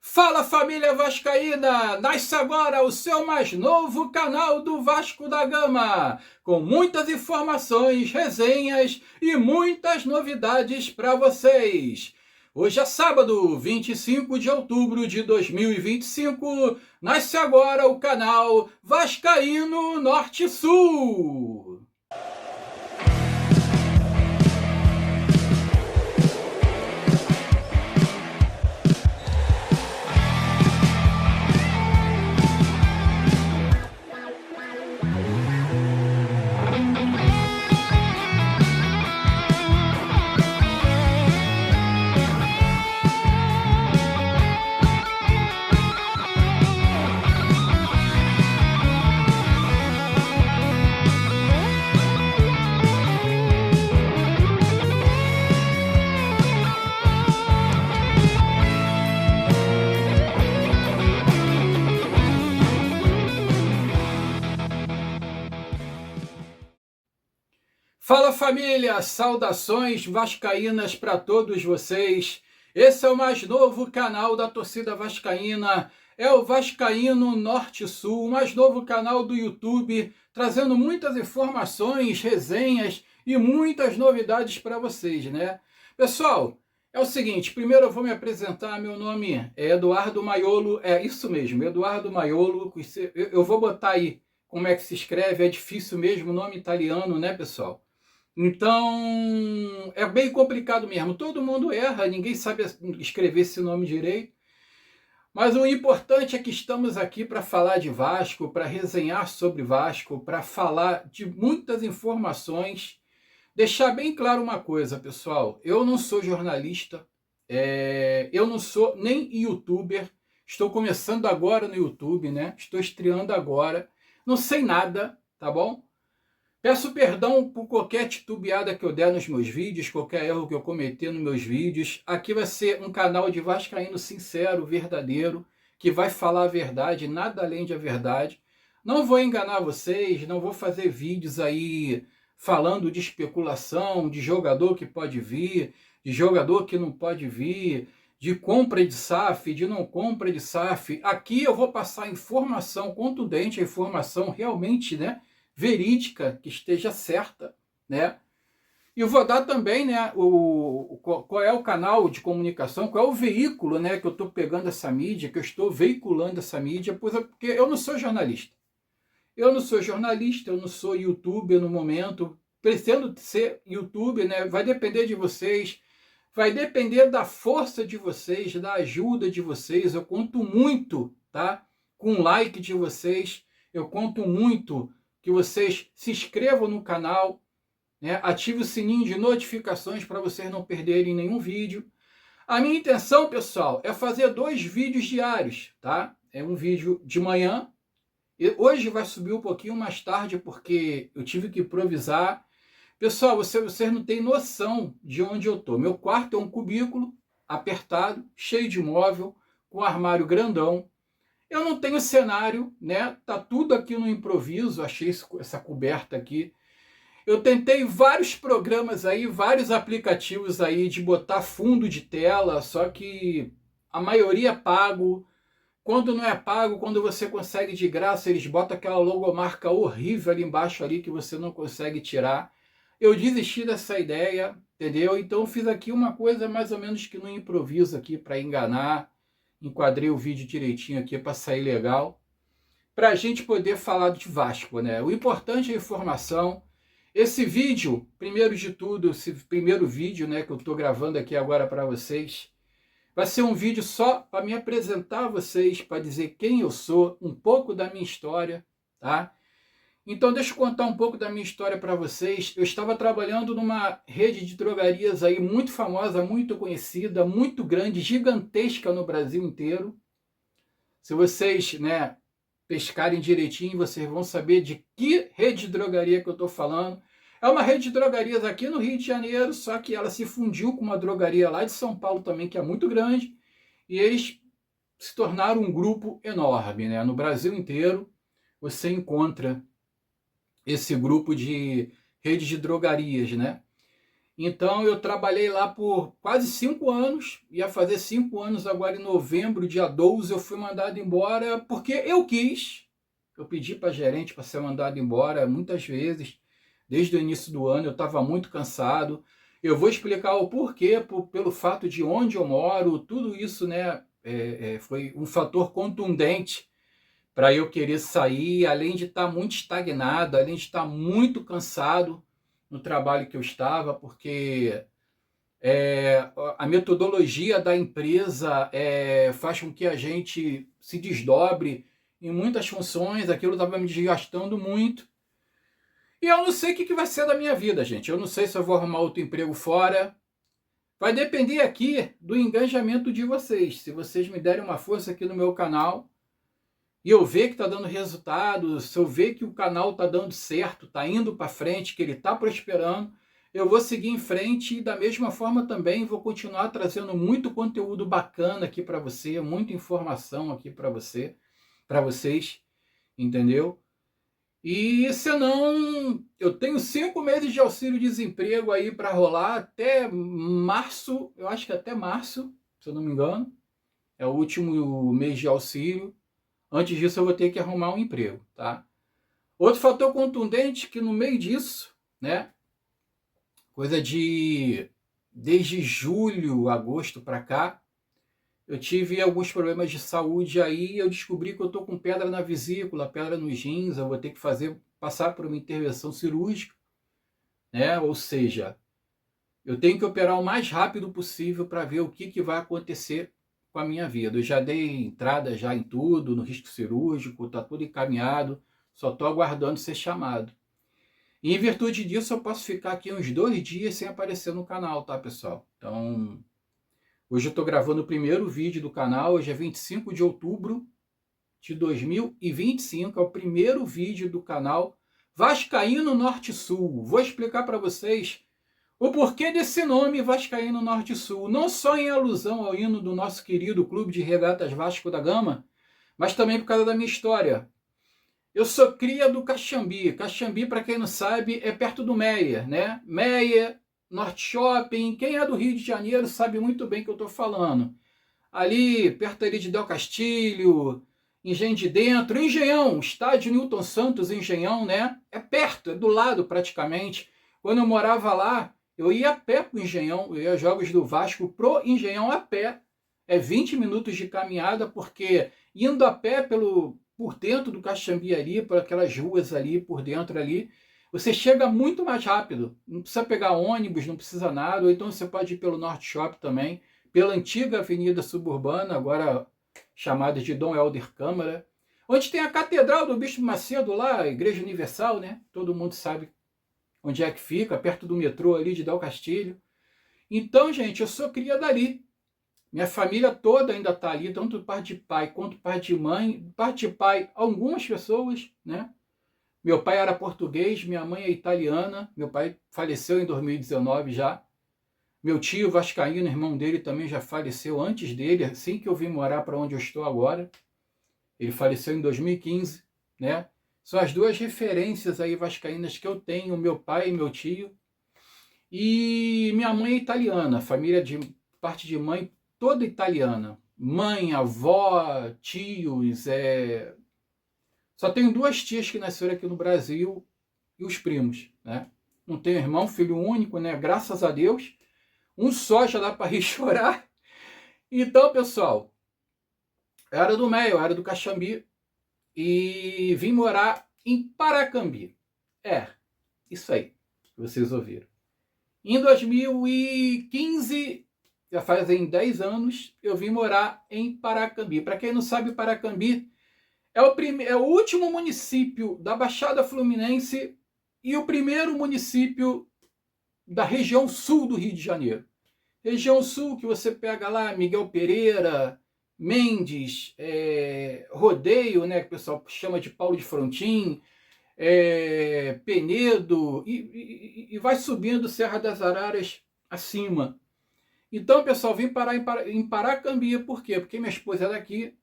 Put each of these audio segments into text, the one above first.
Fala, família vascaína! Nasce agora o seu mais novo canal do Vasco da Gama, com muitas informações, resenhas e muitas novidades para vocês. Hoje é sábado, 25 de outubro de 2025, nasce agora o canal Vascaíno Norte-Sul. Fala, família, saudações vascaínas para todos vocês. Esse é o mais novo canal da torcida vascaína, é o Vascaíno Norte-Sul, o mais novo canal do YouTube, trazendo muitas informações, resenhas e muitas novidades para vocês, né? Pessoal, é o seguinte, primeiro eu vou me apresentar, meu nome é Eduardo Maiolo, é isso mesmo, Eduardo Maiolo, eu vou botar aí como é que se escreve, é difícil mesmo, nome italiano, né, pessoal? Então, é bem complicado mesmo. Todo mundo erra, ninguém sabe escrever esse nome direito. Mas o importante é que estamos aqui para falar de Vasco, para resenhar sobre Vasco, para falar de muitas informações. Deixar bem claro uma coisa, pessoal. Eu não sou jornalista, eu não sou nem youtuber. Estou começando agora no YouTube, né? Estou estreando agora. Não sei nada, tá bom? Peço perdão por qualquer titubeada que eu der nos meus vídeos, qualquer erro que eu cometer nos meus vídeos. Aqui vai ser um canal de vascaíno sincero, verdadeiro, que vai falar a verdade, nada além de a verdade. Não vou enganar vocês, não vou fazer vídeos aí falando de especulação, de jogador que pode vir, de jogador que não pode vir, de compra de SAF, de não compra de SAF. Aqui eu vou passar informação contundente, a informação realmente, né, verídica, que esteja certa, né? E eu vou dar também, né, qual é o canal de comunicação, qual é o veículo, né, que eu estou pegando essa mídia, que eu estou veiculando essa mídia, porque eu não sou jornalista. Eu não sou jornalista, eu não sou youtuber no momento, pretendo ser youtuber, né? Vai depender de vocês, vai depender da força de vocês, da ajuda de vocês. Eu conto muito, tá? Com o like de vocês, eu conto muito que vocês se inscrevam no canal, né? Ative o sininho de notificações para vocês não perderem nenhum vídeo. A minha intenção, pessoal, é fazer 2 vídeos diários, tá? É um vídeo de manhã. Hoje vai subir um pouquinho mais tarde porque eu tive que improvisar. Pessoal, vocês não têm noção de onde eu estou. Meu quarto é um cubículo apertado, cheio de móvel, com armário grandão. Eu não tenho cenário, né? Tá tudo aqui no improviso, achei essa coberta aqui. Eu tentei vários programas aí, vários aplicativos aí de botar fundo de tela, só que a maioria é pago. Quando não é pago, quando você consegue de graça, eles botam aquela logomarca horrível ali embaixo ali que você não consegue tirar. Eu desisti dessa ideia, entendeu? Então fiz aqui uma coisa mais ou menos que no improviso aqui para enganar. Enquadrei o vídeo direitinho aqui para sair legal, para a gente poder falar de Vasco, né? O importante é a informação. Esse vídeo, primeiro de tudo, esse primeiro vídeo, né, que eu estou gravando aqui agora para vocês, vai ser um vídeo só para me apresentar a vocês, para dizer quem eu sou, um pouco da minha história, tá? Então deixa eu contar um pouco da minha história para vocês. Eu estava trabalhando numa rede de drogarias aí muito famosa, muito conhecida, muito grande, gigantesca no Brasil inteiro. Se vocês, né, pescarem direitinho, vocês vão saber de que rede de drogaria que eu estou falando. É uma rede de drogarias aqui no Rio de Janeiro, só que ela se fundiu com uma drogaria lá de São Paulo também, que é muito grande, e eles se tornaram um grupo enorme, né? No Brasil inteiro você encontra esse grupo de redes de drogarias, né? Então eu trabalhei lá por quase 5 anos, ia fazer 5 anos agora em novembro, dia 12 eu fui mandado embora porque eu quis. Eu pedi para a gerente para ser mandado embora muitas vezes, desde o início do ano eu estava muito cansado. Eu vou explicar o porquê, pelo fato de onde eu moro, tudo isso, né, foi um fator contundente para eu querer sair, além de estar muito estagnado, além de estar muito cansado no trabalho que eu estava, porque a metodologia da empresa faz com que a gente se desdobre em muitas funções, aquilo estava me desgastando muito. E eu não sei o que vai ser da minha vida, gente. Eu não sei se eu vou arrumar outro emprego fora. Vai depender aqui do engajamento de vocês. Se vocês me derem uma força aqui no meu canal, e eu ver que está dando resultado, se eu ver que o canal está dando certo, está indo para frente, que ele está prosperando, eu vou seguir em frente e da mesma forma também vou continuar trazendo muito conteúdo bacana aqui para você, muita informação aqui para vocês, entendeu? E senão, eu tenho 5 meses de auxílio-desemprego aí para rolar até março, eu acho que até março, se eu não me engano, é o último mês de auxílio. Antes disso, eu vou ter que arrumar um emprego, tá? Outro fator contundente que no meio disso, né, coisa de desde julho, agosto para cá, eu tive alguns problemas de saúde aí, eu descobri que eu tô com pedra na vesícula, pedra nos rins, eu vou ter que passar por uma intervenção cirúrgica, né? Ou seja, eu tenho que operar o mais rápido possível para ver o que vai acontecer com a minha vida. Eu já dei entrada já em tudo, no risco cirúrgico, está tudo encaminhado, só estou aguardando ser chamado. E em virtude disso, eu posso ficar aqui uns 2 dias sem aparecer no canal, tá, pessoal? Então, hoje eu estou gravando o primeiro vídeo do canal, hoje é 25 de outubro de 2025, é o primeiro vídeo do canal Vascaíno Norte-Sul. Vou explicar para vocês o porquê desse nome Vascaíno Norte-Sul, não só em alusão ao hino do nosso querido Clube de Regatas Vasco da Gama, mas também por causa da minha história. Eu sou cria do Caxambi. Caxambi, para quem não sabe, é perto do Meia, né? Meia, Norte Shopping. Quem é do Rio de Janeiro sabe muito bem o que eu estou falando. Ali, perto ali de Del Castilho, Engenho de Dentro, Engenhão, estádio Newton Santos, Engenhão, né? É perto, é do lado praticamente. Quando eu morava lá, eu ia a pé pro Engenhão, eu ia aos jogos do Vasco pro Engenhão a pé. É 20 minutos de caminhada, porque indo a pé por dentro do Caxambi ali, por aquelas ruas ali, por dentro ali, você chega muito mais rápido. Não precisa pegar ônibus, não precisa nada, ou então você pode ir pelo Norte Shopping também, pela antiga avenida suburbana, agora chamada de Dom Helder Câmara, onde tem a Catedral do Bispo Macedo lá, a Igreja Universal, né? Todo mundo sabe onde é que fica, perto do metrô ali de Del Castilho. Então, gente, eu sou cria dali. Minha família toda ainda está ali, tanto parte de pai quanto parte de mãe. Parte de pai, algumas pessoas, né? Meu pai era português, minha mãe é italiana. Meu pai faleceu em 2019 já. Meu tio vascaíno, irmão dele, também já faleceu antes dele, assim que eu vim morar para onde eu estou agora. Ele faleceu em 2015, né? São as duas referências aí vascaínas que eu tenho, meu pai e meu tio. E minha mãe é italiana, família de parte de mãe toda italiana. Mãe, avó, tios, só tenho 2 tias que nasceram aqui no Brasil e os primos, né? Não tenho irmão, filho único, né? Graças a Deus. Um só já dá para rir chorar. Então, pessoal, eu era do Meio, eu era do Caxambi e vim morar em Paracambi. Isso aí que vocês ouviram. Em 2015, já fazem 10 anos, eu vim morar em Paracambi. Para quem não sabe, Paracambi é o último município da Baixada Fluminense e o primeiro município da região sul do Rio de Janeiro. Região sul que você pega lá Miguel Pereira, Mendes, Rodeio, né, que o pessoal chama de Paulo de Frontin, Penedo, e vai subindo Serra das Araras acima. Então, pessoal, vim parar em Paracambi, por quê? Porque minha esposa é daqui,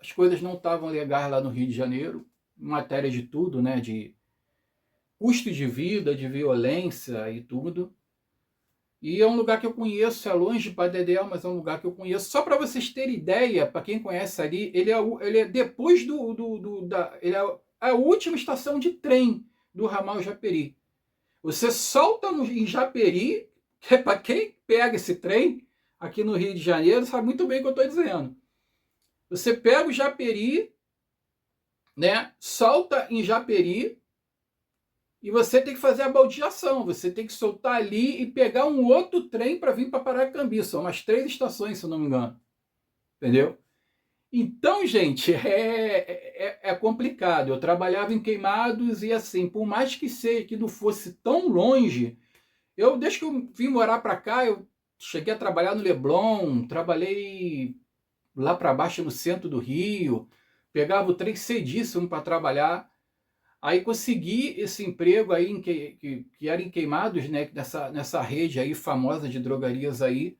as coisas não estavam legais lá no Rio de Janeiro, em matéria de tudo, né, de custo de vida, de violência e tudo. E é um lugar que eu conheço, é longe de Padedel, mas é um lugar que eu conheço. Só para vocês terem ideia, para quem conhece ali, ele é depois ele é a última estação de trem do ramal Japeri. Você solta em Japeri, que é para quem pega esse trem aqui no Rio de Janeiro, sabe muito bem o que eu estou dizendo. Você pega o Japeri, né, solta em Japeri, e você tem que fazer a baldeação, você tem que soltar ali e pegar um outro trem para vir para Paracambi. São umas 3 estações, se eu não me engano. Entendeu? Então, gente, é complicado. Eu trabalhava em Queimados e assim, por mais que seja que não fosse tão longe, desde que eu vim morar para cá, eu cheguei a trabalhar no Leblon, trabalhei lá para baixo no centro do Rio, pegava o trem cedíssimo para trabalhar. Aí consegui esse emprego aí que era em Queimados, né, nessa rede aí famosa de drogarias aí.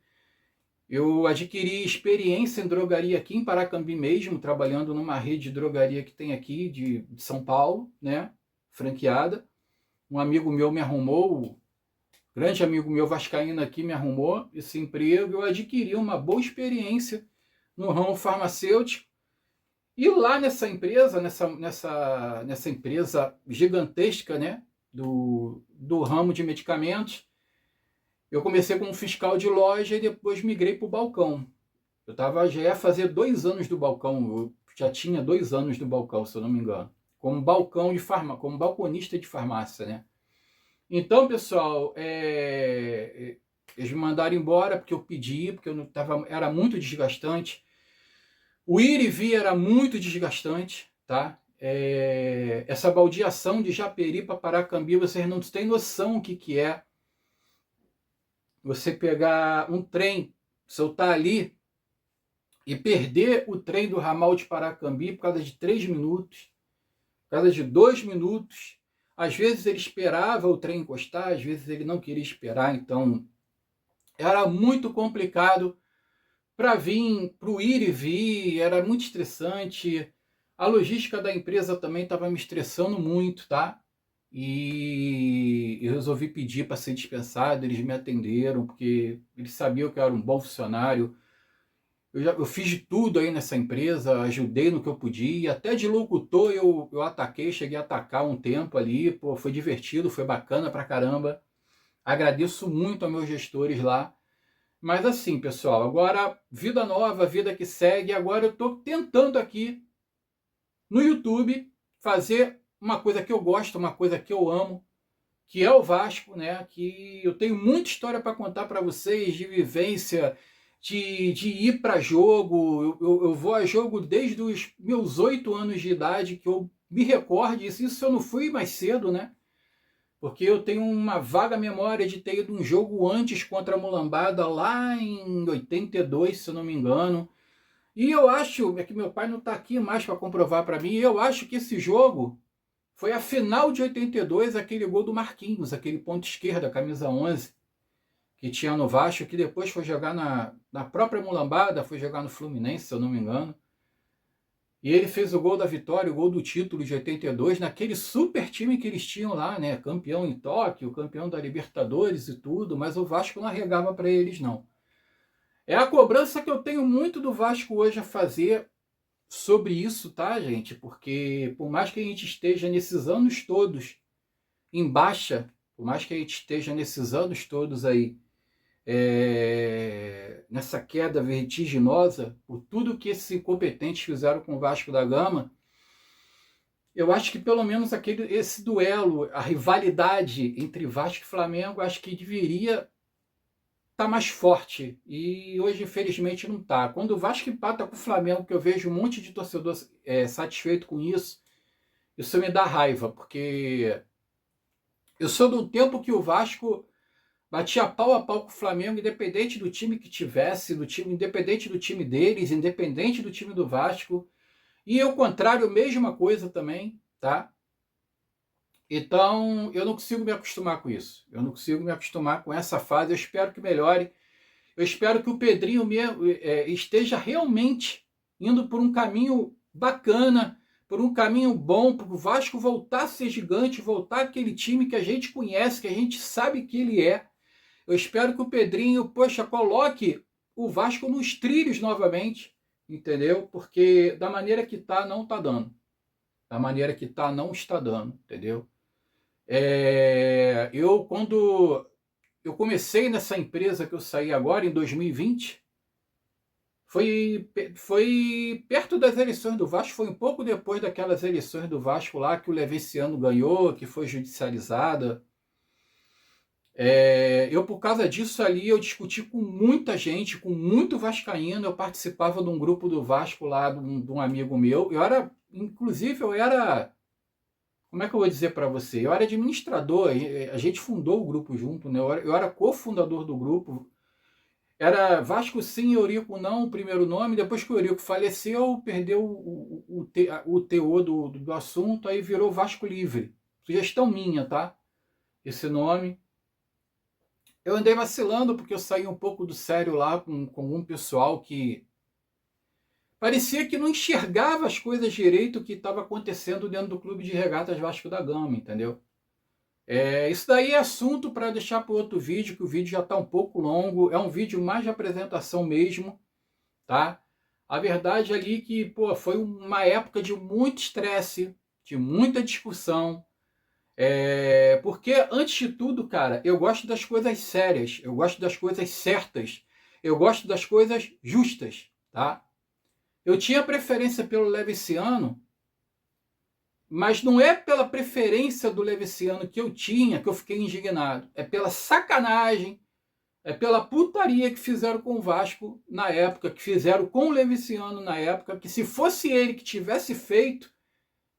Eu adquiri experiência em drogaria aqui em Paracambi mesmo, trabalhando numa rede de drogaria que tem aqui de São Paulo, né, franqueada. Um amigo meu me arrumou, grande amigo meu vascaíno aqui me arrumou esse emprego. Eu adquiri uma boa experiência no ramo farmacêutico. E lá nessa empresa, nessa empresa gigantesca, né, do ramo de medicamentos, eu comecei como fiscal de loja e depois migrei para o balcão. Já ia fazer 2 anos do balcão, eu já tinha 2 anos do balcão, se eu não me engano, como como balconista de farmácia, né. Então, pessoal, eles me mandaram embora porque eu pedi, porque era muito desgastante. O ir e vir era muito desgastante, tá? Essa baldeação de Japeri para Paracambi, vocês não têm noção o que é. Você pegar um trem, soltar ali e perder o trem do ramal de Paracambi por causa de 3 minutos, por causa de 2 minutos. Às vezes ele esperava o trem encostar, às vezes ele não queria esperar, então era muito complicado. Para o ir e vir, era muito estressante. A logística da empresa também estava me estressando muito, tá? E eu resolvi pedir para ser dispensado, eles me atenderam, porque eles sabiam que eu era um bom funcionário. Eu fiz de tudo aí nessa empresa, ajudei no que eu podia, até de locutor eu ataquei, cheguei a atacar um tempo ali, pô, foi divertido, foi bacana pra caramba. Agradeço muito aos meus gestores lá. Mas assim, pessoal, agora vida nova, vida que segue. Agora eu estou tentando aqui no YouTube fazer uma coisa que eu gosto, uma coisa que eu amo, que é o Vasco, né? Que eu tenho muita história para contar para vocês, de vivência, de ir para jogo. Eu vou a jogo desde os meus 8 anos de idade, que eu me recorde. Isso eu não fui mais cedo, né? Porque eu tenho uma vaga memória de ter ido um jogo antes contra a Mulambada lá em 82, se eu não me engano. E eu acho, que meu pai não está aqui mais para comprovar para mim, eu acho que esse jogo foi a final de 82, aquele gol do Marquinhos, aquele ponto esquerda, camisa 11, que tinha no Vasco, que depois foi jogar na própria Mulambada, foi jogar no Fluminense, se eu não me engano. E ele fez o gol da vitória, o gol do título de 82, naquele super time que eles tinham lá, né? Campeão em Tóquio, campeão da Libertadores e tudo, mas o Vasco não arregava para eles, não. É a cobrança que eu tenho muito do Vasco hoje a fazer sobre isso, tá, gente? Porque por mais que a gente esteja nesses anos todos em baixa, por mais que a gente esteja nesses anos todos aí, nessa queda vertiginosa, por tudo que esses incompetentes fizeram com o Vasco da Gama, eu acho que pelo menos esse duelo, a rivalidade entre Vasco e Flamengo, acho que deveria estar mais forte. E hoje, infelizmente, não está. Quando o Vasco empata com o Flamengo, que eu vejo um monte de torcedor satisfeito com isso me dá raiva, porque eu sou do tempo que o Vasco batia pau a pau com o Flamengo, independente do time que tivesse, independente do time deles, independente do time do Vasco. E ao contrário, mesma coisa também, tá? Então, eu não consigo me acostumar com isso. Eu não consigo me acostumar com essa fase. Eu espero que melhore. Eu espero que o Pedrinho esteja realmente indo por um caminho bacana, por um caminho bom, para o Vasco voltar a ser gigante, voltar aquele time que a gente conhece, que a gente sabe que ele é. Eu espero que o Pedrinho, poxa, coloque o Vasco nos trilhos novamente, entendeu? Porque da maneira que tá, não tá dando. Da maneira que tá, não está dando, entendeu? Quando eu comecei nessa empresa que eu saí agora, em 2020, foi perto das eleições do Vasco, foi um pouco depois daquelas eleições do Vasco lá que o Levenciano ganhou, que foi judicializada. Por causa disso ali, eu discuti com muita gente, com muito vascaíno. Eu participava de um grupo do Vasco lá, de um amigo meu. Inclusive, como é que eu vou dizer para você? Eu era administrador, a gente fundou o grupo junto, né? Eu era cofundador do grupo. Era Vasco sim, Eurico não, o primeiro nome. Depois que o Eurico faleceu, perdeu o teor do assunto, aí virou Vasco Livre. Sugestão minha, tá? Esse nome. Eu andei vacilando porque eu saí um pouco do sério lá com um pessoal que parecia que não enxergava as coisas direito que estava acontecendo dentro do Clube de Regatas Vasco da Gama, entendeu? Isso daí é assunto para deixar para outro vídeo, que o vídeo já está um pouco longo. É um vídeo mais de apresentação mesmo, tá? A verdade ali que, pô, foi uma época de muito estresse, de muita discussão. Porque, antes de tudo, cara, eu gosto das coisas sérias, eu gosto das coisas certas, eu gosto das coisas justas, tá? Eu tinha preferência pelo Leviciano, mas não é pela preferência do Leviciano que eu tinha que eu fiquei indignado. É pela sacanagem, é pela putaria que fizeram com o Vasco na época, que fizeram com o Leviciano na época, que se fosse ele que tivesse feito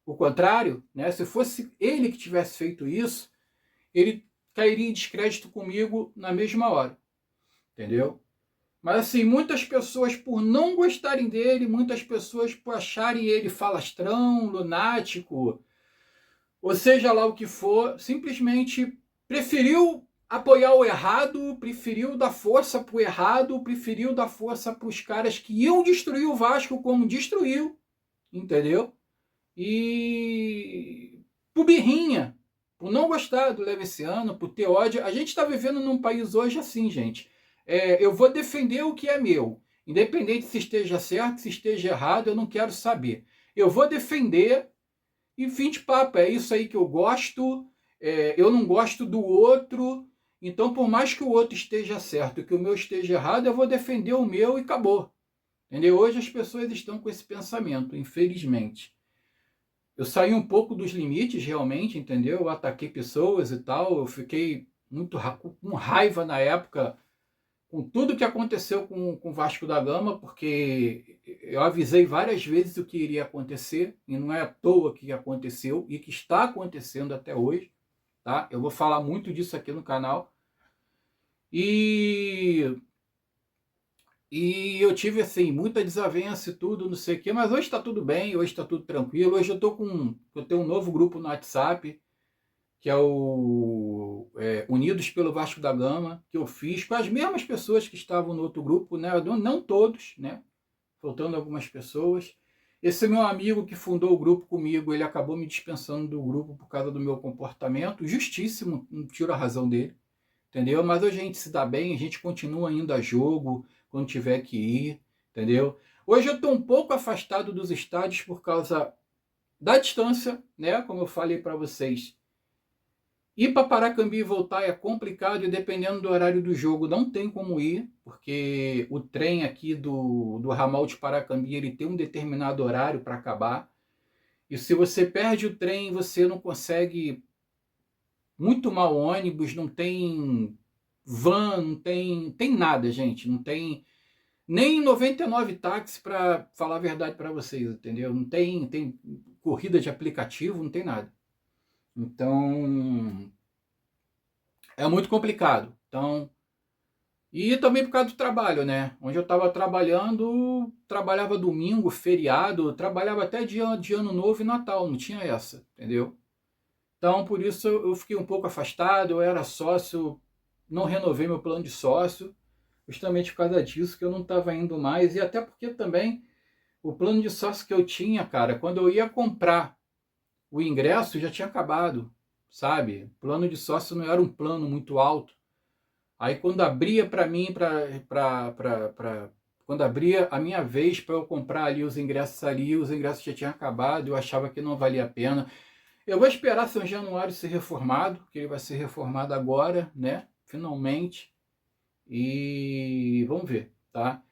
o contrário, né? Se fosse ele que tivesse feito isso, ele cairia em descrédito comigo na mesma hora, entendeu? Mas assim, muitas pessoas por não gostarem dele, muitas pessoas por acharem ele falastrão, lunático, ou seja lá o que for, simplesmente preferiu apoiar o errado, preferiu dar força pro errado, preferiu dar força pros caras que iam destruir o Vasco como destruiu, entendeu? E por birrinha, por não gostar do Leviciano, por ter ódio. A gente está vivendo num país hoje assim, gente. Eu vou defender o que é meu. Independente se esteja certo, se esteja errado, eu não quero saber. Eu vou defender e fim de papo. É isso aí que eu gosto. Eu não gosto do outro. Então, por mais que o outro esteja certo e que o meu esteja errado, eu vou defender o meu e acabou. Entendeu? Hoje as pessoas estão com esse pensamento, infelizmente. Eu saí um pouco dos limites, realmente, entendeu? Eu ataquei pessoas e tal. Eu fiquei muito com raiva na época, com tudo que aconteceu com o Vasco da Gama, porque eu avisei várias vezes o que iria acontecer, e não é à toa que aconteceu, e que está acontecendo até hoje, tá? Eu vou falar muito disso aqui no canal. E eu tive, assim, muita desavença e tudo, não sei o quê, mas hoje está tudo bem, hoje está tudo tranquilo. Hoje eu tenho um novo grupo no WhatsApp, que é o Unidos pelo Vasco da Gama, que eu fiz com as mesmas pessoas que estavam no outro grupo, né? Não todos, né? Faltando algumas pessoas. Esse meu amigo que fundou o grupo comigo, ele acabou me dispensando do grupo por causa do meu comportamento, justíssimo, não tiro a razão dele, entendeu? Mas hoje a gente se dá bem, a gente continua indo a jogo, quando tiver que ir, entendeu? Hoje eu estou um pouco afastado dos estádios por causa da distância, né? Como eu falei para vocês. Ir para Paracambi e voltar é complicado e dependendo do horário do jogo não tem como ir, porque o trem aqui do ramal de Paracambi ele tem um determinado horário para acabar. E se você perde o trem, você não consegue muito mal ônibus, não tem van, não tem nada, gente. Não tem nem 99 táxi para falar a verdade para vocês, entendeu? Não tem corrida de aplicativo, não tem nada. Então, é muito complicado. Então, e também por causa do trabalho, né? Onde eu estava trabalhando, trabalhava domingo, feriado, trabalhava até de ano novo e Natal, não tinha essa, entendeu? Então, por isso eu fiquei um pouco afastado, eu era sócio, não renovei meu plano de sócio, justamente por causa disso que eu não estava indo mais, e até porque também o plano de sócio que eu tinha, cara, quando eu ia comprar o ingresso já tinha acabado, sabe? O plano de sócio não era um plano muito alto. Aí quando abria para mim, quando abria a minha vez para eu comprar ali, os ingressos já tinham acabado, eu achava que não valia a pena. Eu vou esperar São Januário ser reformado, que ele vai ser reformado agora, né? Finalmente. E vamos ver, tá?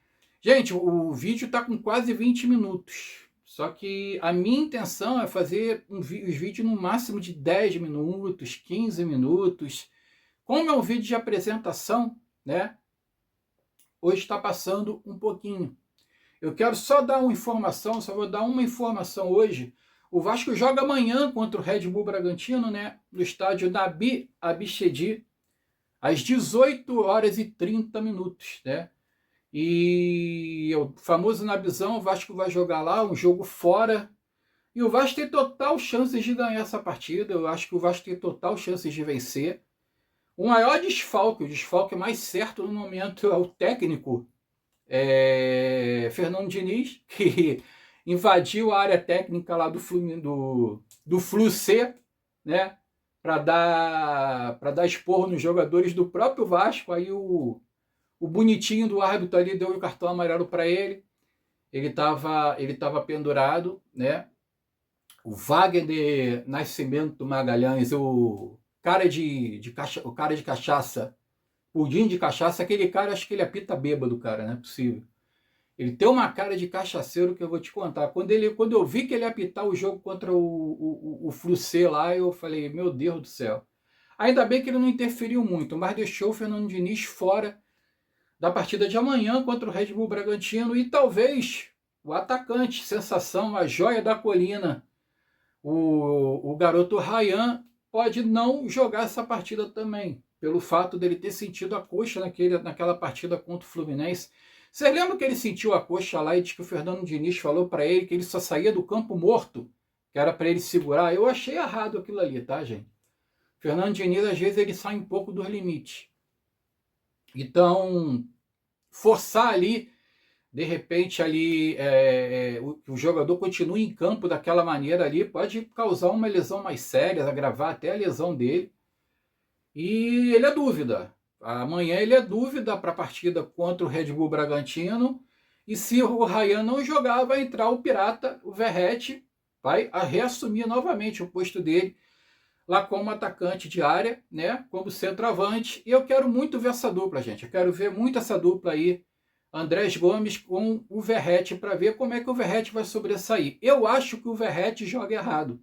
Gente, o vídeo tá com quase 20 minutos. Só que a minha intenção é fazer os vídeos no máximo de 10 minutos, 15 minutos. Como é um vídeo de apresentação, né? Hoje está passando um pouquinho. Eu quero só dar uma informação, só vou dar uma informação hoje. O Vasco joga amanhã contra o Red Bull Bragantino, né? No estádio Nabi Abichedi, às 18 horas e 30 minutos, né? E o famoso Nabizão, o Vasco vai jogar lá, um jogo fora. E o Vasco tem total chances de ganhar essa partida. Eu acho que o Vasco tem total chances de vencer. O maior desfalque, o desfalque mais certo no momento é o técnico Fernando Diniz, que invadiu a área técnica lá do Flu C, né? Para dar esporro nos jogadores do próprio Vasco. Aí o bonitinho do árbitro ali deu o cartão amarelo para ele. Ele tava pendurado, né? O Wagner Nascimento Magalhães, o cara de cachaça, pudim de cachaça, aquele cara, acho que ele apita bêbado, cara, não é possível. Ele tem uma cara de cachaceiro que eu vou te contar. Quando eu vi que ele ia apitar o jogo contra o Flucê lá, eu falei, meu Deus do céu. Ainda bem que ele não interferiu muito, mas deixou o Fernando Diniz fora da partida de amanhã contra o Red Bull Bragantino e talvez o atacante, sensação, a joia da colina, o garoto Ryan, pode não jogar essa partida também, pelo fato dele ter sentido a coxa naquela partida contra o Fluminense. Você lembra que ele sentiu a coxa lá e disse que o Fernando Diniz falou para ele que ele só saía do campo morto, que era para ele segurar? Eu achei errado aquilo ali, tá, gente? Fernando Diniz, às vezes, ele sai um pouco dos limites. Então, forçar ali, de repente, ali o jogador continue em campo daquela maneira ali, pode causar uma lesão mais séria, agravar até a lesão dele. E ele é dúvida. Amanhã ele é dúvida para a partida contra o Red Bull Bragantino. E se o Ryan não jogar, vai entrar o Pirata, o Verratti, vai reassumir novamente o posto dele lá como atacante de área, né, como centroavante. E eu quero muito ver essa dupla, gente. Eu quero ver muito essa dupla aí, Andrés Gomes com o Verratti, para ver como é que o Verratti vai sobressair. Eu acho que o Verratti joga errado.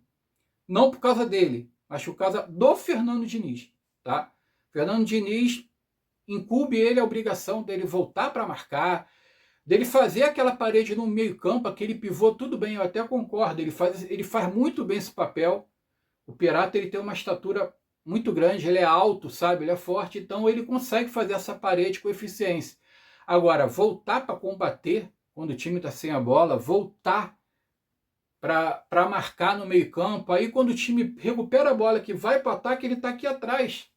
Não por causa dele, mas por causa do Fernando Diniz, tá? Fernando Diniz incumbe ele a obrigação dele voltar para marcar, dele fazer aquela parede no meio-campo, aquele pivô, tudo bem, eu até concordo, ele faz muito bem esse papel. O Pirata, ele tem uma estatura muito grande, ele é alto, sabe? Ele é forte, então ele consegue fazer essa parede com eficiência. Agora, voltar para combater quando o time está sem a bola, voltar para marcar no meio-campo, aí quando o time recupera a bola que vai para o ataque, ele está aqui atrás.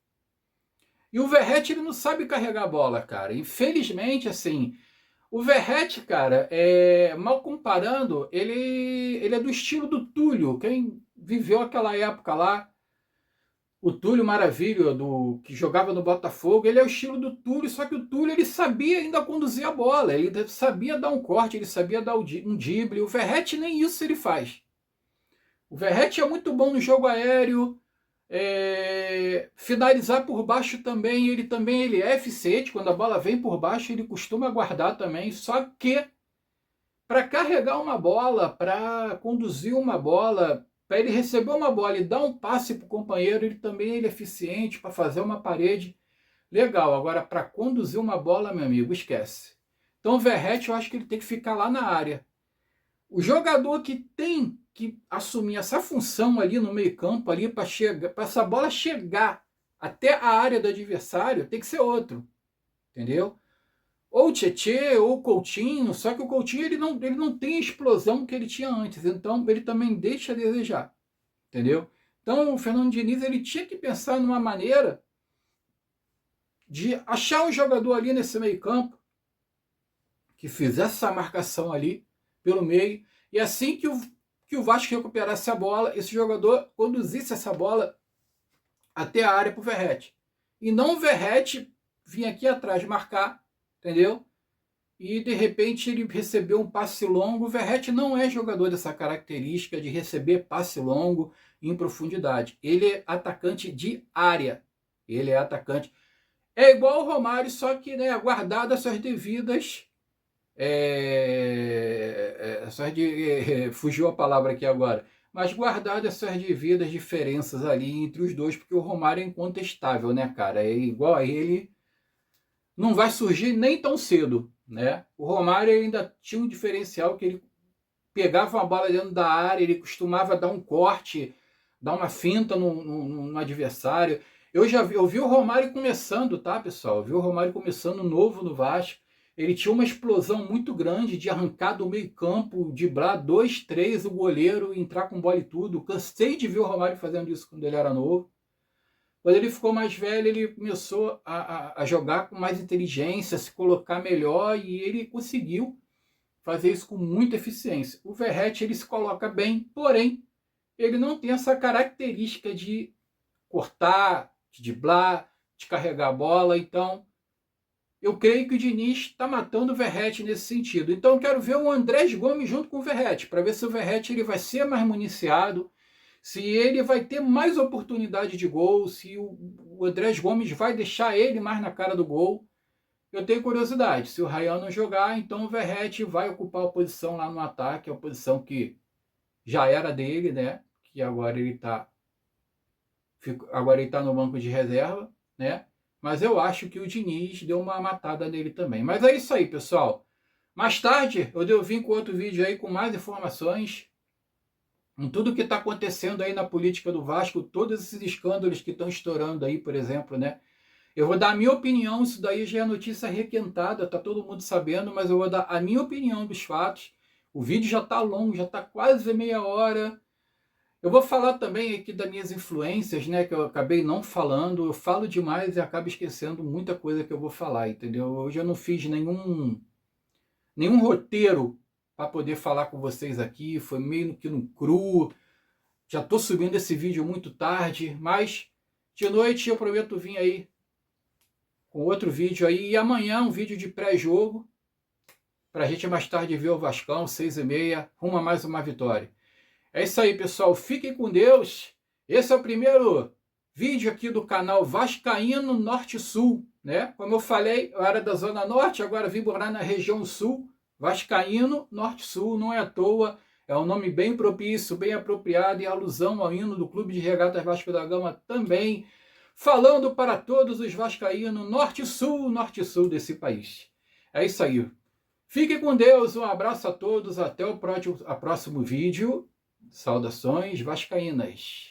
E o Verratti, ele não sabe carregar a bola, cara. Infelizmente, assim, o Verratti, cara, mal comparando, ele é do estilo do Túlio, quem viveu aquela época lá, o Túlio Maravilha, que jogava no Botafogo, ele é o estilo do Túlio, só que o Túlio, ele sabia ainda conduzir a bola, ele sabia dar um corte, ele sabia dar um drible. O Verratti nem isso ele faz. O Verratti é muito bom no jogo aéreo, finalizar por baixo também, ele é eficiente, quando a bola vem por baixo ele costuma guardar também, só que para carregar uma bola, para conduzir uma bola, para ele receber uma bola e dar um passe para o companheiro, ele é eficiente para fazer uma parede legal. Agora, para conduzir uma bola, meu amigo, esquece. Então o Verratti, eu acho que ele tem que ficar lá na área. O jogador que tem que assumir essa função ali no meio-campo, ali para essa bola chegar até a área do adversário, tem que ser outro. Entendeu? Ou o Tietê, ou o Coutinho, só que o Coutinho ele não tem a explosão que ele tinha antes, então ele também deixa a desejar. Entendeu? Então o Fernando Diniz ele tinha que pensar numa maneira de achar um jogador ali nesse meio-campo que fizesse essa marcação ali pelo meio, e assim que o Vasco recuperasse a bola, esse jogador conduzisse essa bola até a área para o Verratti. E não o Verratti vir aqui atrás marcar, entendeu? E de repente ele recebeu um passe longo. O Verratti não é jogador dessa característica de receber passe longo em profundidade. Ele é atacante de área. Ele é atacante. É igual o Romário, só que, né, guardado as suas devidas. Fugiu a palavra aqui agora. Mas guardado essas devidas diferenças ali entre os dois, porque o Romário é incontestável, né, cara? É igual a ele. Não vai surgir nem tão cedo, né? O Romário ainda tinha um diferencial que ele pegava uma bola dentro da área, ele costumava dar um corte, dar uma finta no adversário. Eu vi o Romário começando, tá, pessoal? Eu vi o Romário começando novo no Vasco. Ele tinha uma explosão muito grande de arrancar do meio campo, driblar 2, 3, o goleiro, entrar com bola e tudo. Cansei de ver o Romário fazendo isso quando ele era novo. Quando ele ficou mais velho, ele começou a jogar com mais inteligência, se colocar melhor, e ele conseguiu fazer isso com muita eficiência. O Verratti, ele se coloca bem, porém, ele não tem essa característica de cortar, de driblar, de carregar a bola. Então, eu creio que o Diniz está matando o Verratti nesse sentido. Então, eu quero ver o Andrés Gomes junto com o Verratti, para ver se o Verratti ele vai ser mais municiado, se ele vai ter mais oportunidade de gol, se o Andrés Gomes vai deixar ele mais na cara do gol. Eu tenho curiosidade. Se o Ryan não jogar, então o Verratti vai ocupar a posição lá no ataque, a posição que já era dele, né? Que agora ele está no banco de reserva, né? Mas eu acho que o Diniz deu uma matada nele também. Mas é isso aí, pessoal. Mais tarde eu devo vir com outro vídeo aí com mais informações em tudo que está acontecendo aí na política do Vasco, todos esses escândalos que estão estourando aí, por exemplo, né? Eu vou dar a minha opinião, isso daí já é notícia requentada, tá todo mundo sabendo, mas eu vou dar a minha opinião dos fatos. O vídeo já está longo, já está quase meia hora. Eu vou falar também aqui das minhas influências, né, que eu acabei não falando. Eu falo demais e acabo esquecendo muita coisa que eu vou falar, entendeu? Hoje eu não fiz nenhum roteiro para poder falar com vocês aqui, foi meio que no cru. Já estou subindo esse vídeo muito tarde, mas de noite eu prometo vir aí com outro vídeo aí. E amanhã um vídeo de pré-jogo, para a gente mais tarde ver o Vascão, 6h30, rumo a mais uma vitória. É isso aí, pessoal. Fiquem com Deus. Esse é o primeiro vídeo aqui do canal Vascaíno Norte-Sul, né? Como eu falei, eu era da Zona Norte, agora vim morar na região Sul. Vascaíno Norte-Sul, não é à toa, é um nome bem propício, bem apropriado, em alusão ao hino do Clube de Regatas Vasco da Gama também, falando para todos os vascaínos Norte-Sul desse país. É isso aí. Fique com Deus, um abraço a todos, até o próximo vídeo. Saudações vascaínas.